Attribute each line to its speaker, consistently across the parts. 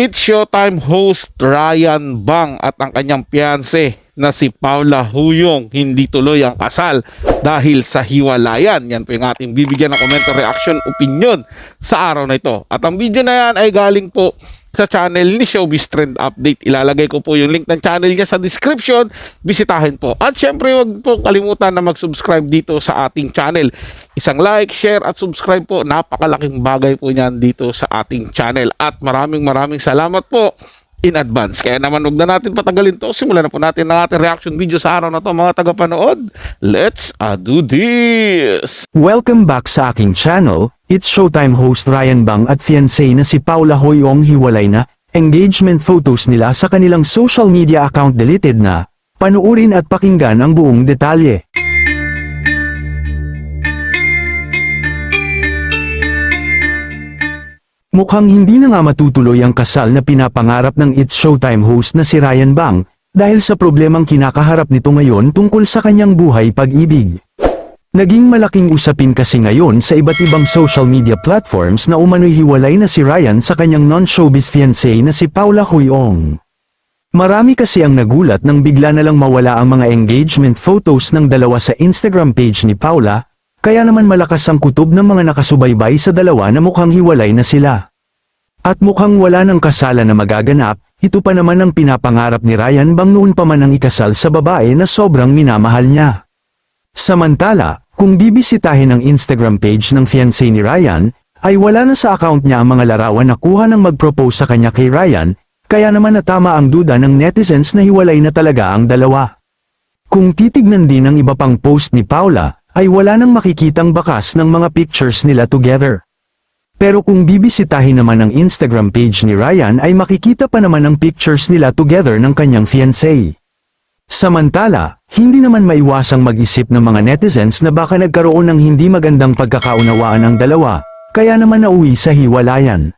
Speaker 1: It's Showtime host Ryan Bang at ang kanyang fiancé na si Paula Huyong hindi tuloy ang kasal dahil sa hiwalayan. Yan po yung ating bibigyan ng komento, reaction, opinion sa araw na ito. At ang video na yan ay galing po sa channel ni Showbiz Trend Update. Ilalagay ko po yung link ng channel niya sa description. Bisitahin po. At syempre huwag po kalimutan na mag-subscribe dito sa ating channel. Isang like, share at subscribe po. Napakalaking bagay po niyan dito sa ating channel. At maraming salamat po in advance. Kaya naman huwag na natin patagalin to. Simulan na po natin ang ating reaction video sa araw na to, mga tagapanood. Let's do this!
Speaker 2: Welcome back sa aking channel. It's Showtime host Ryan Bang at fiancé na si Paula Huyong hiwalay na. Engagement photos nila sa kanilang social media account deleted na. Panuurin at pakinggan ang buong detalye. Mukhang hindi na nga matutuloy ang kasal na pinapangarap ng It's Showtime host na si Ryan Bang dahil sa problemang kinakaharap nito ngayon tungkol sa kanyang buhay pag-ibig. Naging malaking usapin kasi ngayon sa iba't ibang social media platforms na umano'y hiwalay na si Ryan sa kanyang non-showbiz fiancé na si Paula Huyong. Marami kasi ang nagulat nang bigla na lang mawala ang mga engagement photos ng dalawa sa Instagram page ni Paula, kaya naman malakas ang kutob ng mga nakasubaybay sa dalawa na mukhang hiwalay na sila. At mukhang wala ng kasalan na magaganap, ito pa naman ang pinapangarap ni Ryan Bang noon pa man ang ikasal sa babae na sobrang minamahal niya. Samantala, kung bibisitahin ang Instagram page ng fiancé ni Ryan, ay wala na sa account niya ang mga larawan na kuha ng mag-propose sa kanya kay Ryan, kaya naman natama ang duda ng netizens na hiwalay na talaga ang dalawa. Kung titignan din ang iba pang post ni Paula, ay wala nang makikitang bakas ng mga pictures nila together. Pero kung bibisitahin naman ang Instagram page ni Ryan ay makikita pa naman ang pictures nila together ng kanyang fiancé. Samantala, hindi naman maiwasang mag-isip ng mga netizens na baka nagkaroon ng hindi magandang pagkakaunawaan ang dalawa, kaya naman nauwi sa hiwalayan.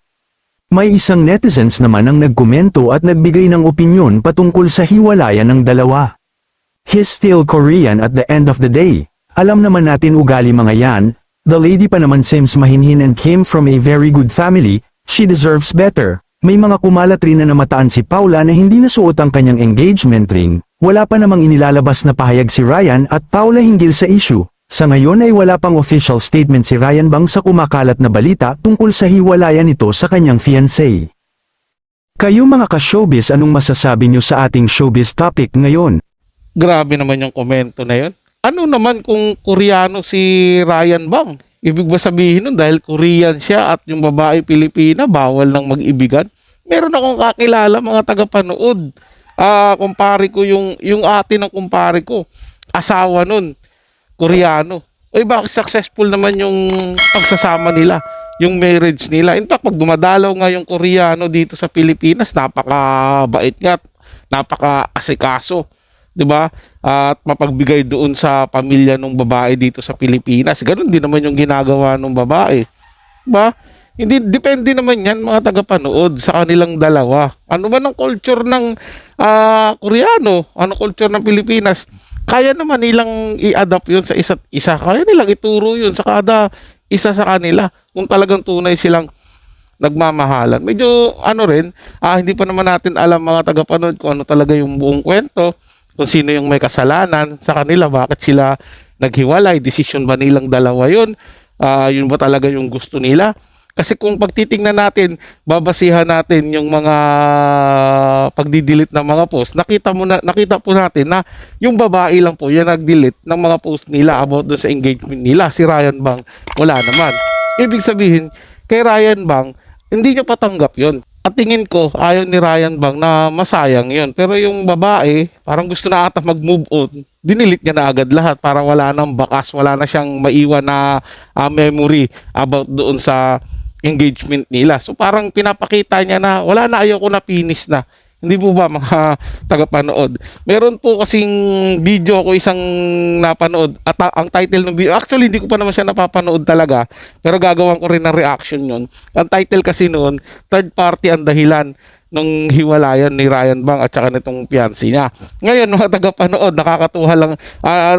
Speaker 2: May isang netizens naman ang nagkomento at nagbigay ng opinyon patungkol sa hiwalayan ng dalawa. He's still Korean at the end of the day. Alam naman natin ugali mga yan, the lady pa naman seems mahinhin and came from a very good family, she deserves better. May mga kumalat rin na namataan si Paula na hindi nasuot ang kanyang engagement ring. Wala pa namang inilalabas na pahayag si Ryan at Paula hinggil sa issue. Sa ngayon ay wala pang official statement si Ryan Bang sa kumakalat na balita tungkol sa hiwalayan nito sa kanyang fiancé. Kayo mga ka-showbiz, anong masasabi nyo sa ating showbiz topic ngayon?
Speaker 1: Grabe naman yung komento na yun. Ano naman kung Koreano si Ryan Bang? Ibig ba sabihin nun dahil Korean siya at yung babae Pilipina, bawal nang mag-ibigan? Meron akong kakilala mga tagapanood. Kumpare ko yung ate ng kumpare ko. Asawa nun, Koreano. Ay bakit successful naman yung pagsasama nila, yung marriage nila. In fact, pag dumadalaw nga yung Koreano dito sa Pilipinas, napakabait nga, napaka-asikaso. 'Di ba? At mapagbigay doon sa pamilya ng babae dito sa Pilipinas. Ganun din naman yung ginagawa ng babae. 'Di ba? Hindi depende naman 'yan mga tagapanood sa kanilang dalawa. Ano man ang culture ng Koreano, ano culture ng Pilipinas, kaya naman nilang i-adapt 'yun sa isa't isa. Kaya nilang ituro 'yun sa kada isa sa kanila kung talagang tunay silang nagmamahalan. Medyo ano rin, hindi pa naman natin alam mga tagapanood kung ano talaga yung buong kwento. Kung sino yung may kasalanan sa kanila, bakit sila naghiwalay, desisyon ba nilang dalawa yun, yun ba talaga yung gusto nila. Kasi kung pagtitingnan natin, babasihan natin yung mga pagdidelete ng mga post, nakita po natin na yung babae lang po yung nag-delete ng mga post nila about doon sa engagement nila. Si Ryan Bang, wala naman. Ibig sabihin, kay Ryan Bang, hindi niya patanggap yun. At tingin ko, ayaw ni Ryan Bang na masayang yon. Pero yung babae, parang gusto na ata mag-move on. Dinilit niya na agad lahat para wala nang bakas, wala na siyang maiwan na memory about doon sa engagement nila. So parang pinapakita niya na wala na, ayaw ko na, finish na. Hindi po ba mga tagapanood? Meron po kasing video ko isang napanood at ang title ng video, actually hindi ko pa naman siya napapanood talaga, pero gagawin ko rin ng reaction yon. Ang title kasi noon, third party ang dahilan ng hiwalayan ni Ryan Bang at saka nitong fiancé niya. Ngayon mga tagapanood, nakakatuwa lang,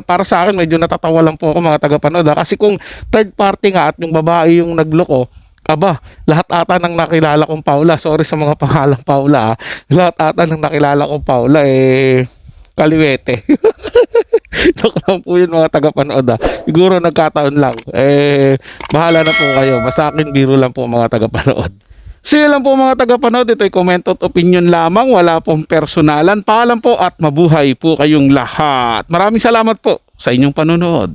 Speaker 1: para sa akin medyo natatawa lang po ako mga tagapanood, kasi kung third party nga at yung babae yung nagloko, Aba, lahat ata ng nakilala kong Paula, sorry sa mga pangalang Paula, lahat ata ng nakilala kong Paula, kaliwete. Joke lang po yun mga tagapanood Siguro nagkataon lang. Bahala na po kayo. Basta akin biro lang po mga tagapanood. So yun lang po mga tagapanood. Ito'y comment at opinion lamang. Wala pong personalan. Paalam po at mabuhay po kayong lahat. Maraming salamat po sa inyong panonood.